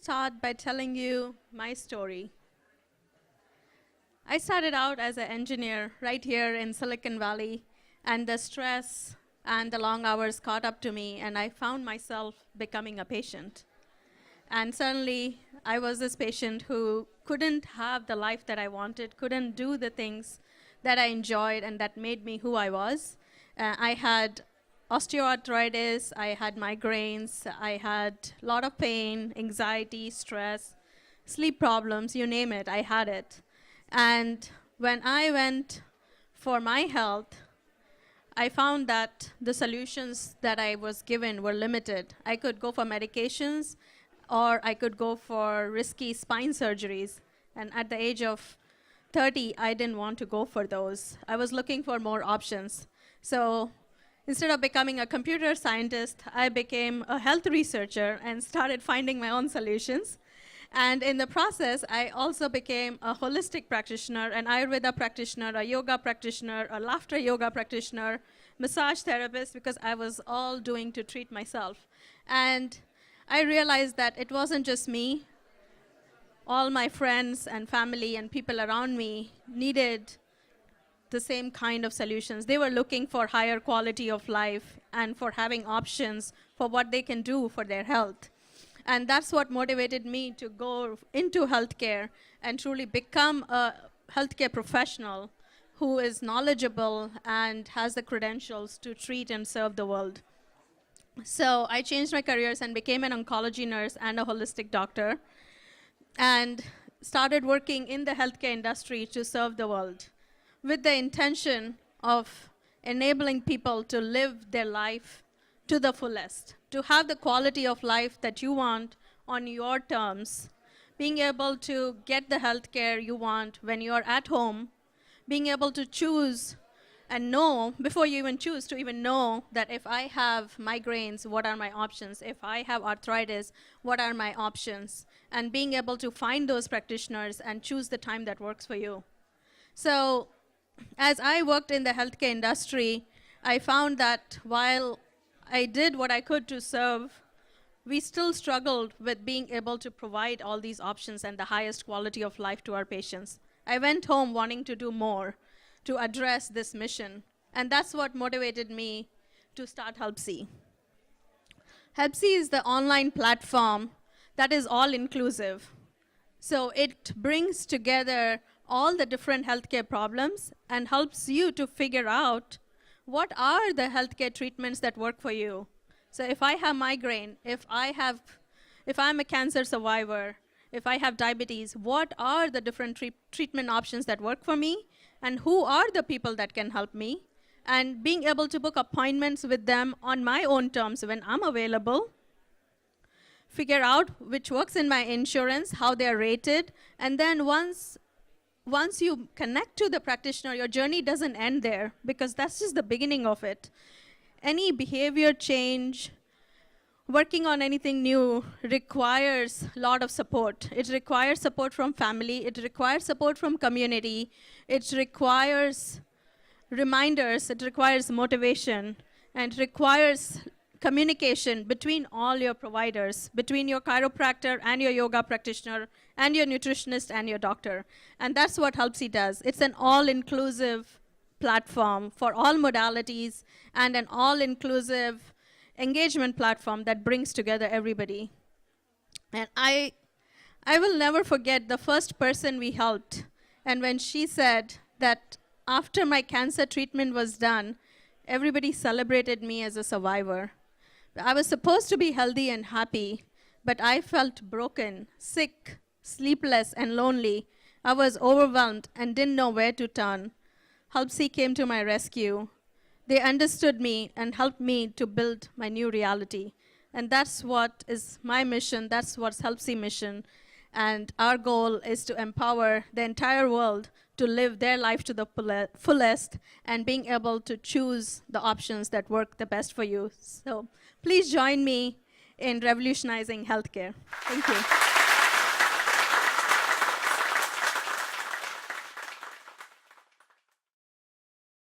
start by telling you my story. I started out as an engineer right here in Silicon Valley, and the stress and the long hours caught up to me, and I found myself becoming a patient. And suddenly, I was this patient who couldn't have the life that I wanted, couldn't do the things that I enjoyed and that made me who I was. I had osteoarthritis, I had migraines, I had a lot of pain, anxiety, stress, sleep problems, you name it, I had it. And when I went for my health, I found that the solutions that I was given were limited. I could go for medications, or I could go for risky spine surgeries. And at the age of 30, I didn't want to go for those. I was looking for more options. So instead of becoming a computer scientist, I became a health researcher and started finding my own solutions. And in the process, I also became a holistic practitioner, an Ayurveda practitioner, a yoga practitioner, a laughter yoga practitioner, massage therapist, because I was all doing to treat myself. And I realized that it wasn't just me. All my friends and family and people around me needed the same kind of solutions. They were looking for higher quality of life and for having options for what they can do for their health. And that's what motivated me to go into healthcare and truly become a healthcare professional who is knowledgeable and has the credentials to treat and serve the world. So I changed my careers and became an oncology nurse and a holistic doctor, and started working in the healthcare industry to serve the world with the intention of enabling people to live their life to the fullest, to have the quality of life that you want on your terms, being able to get the healthcare you want when you're at home, being able to choose and know, before you even choose, to even know that if I have migraines, what are my options? If I have arthritis, what are my options? And being able to find those practitioners and choose the time that works for you. So as I worked in the healthcare industry, I found that while I did what I could to serve, we still struggled with being able to provide all these options and the highest quality of life to our patients. I went home wanting to do more to address this mission. And that's what motivated me to start Helpsy. Helpsy is the online platform that is all-inclusive. So it brings together all the different healthcare problems and helps you to figure out what are the healthcare treatments that work for you. So if I have migraine, if I'm a cancer survivor, if I have diabetes, what are the different treatment options that work for me? And who are the people that can help me? And being able to book appointments with them on my own terms when I'm available, figure out which works in my insurance, how they're rated, and then once you connect to the practitioner, your journey doesn't end there, because that's just the beginning of it. Any behavior change, working on anything new requires a lot of support. It requires support from family, it requires support from community, it requires reminders, it requires motivation, and it requires communication between all your providers, between your chiropractor and your yoga practitioner and your nutritionist and your doctor. And that's what Helpsy does. It's an all-inclusive platform for all modalities and an all-inclusive engagement platform that brings together everybody. And I will never forget the first person we helped. And when she said that after my cancer treatment was done, everybody celebrated me as a survivor. I was supposed to be healthy and happy, but I felt broken, sick, sleepless, and lonely. I was overwhelmed and didn't know where to turn. Helpsy came to my rescue. They understood me and helped me to build my new reality. And that's what is my mission. That's what's Helpsy mission. And our goal is to empower the entire world to live their life to the fullest and being able to choose the options that work the best for you. So please join me in revolutionizing healthcare. Thank you.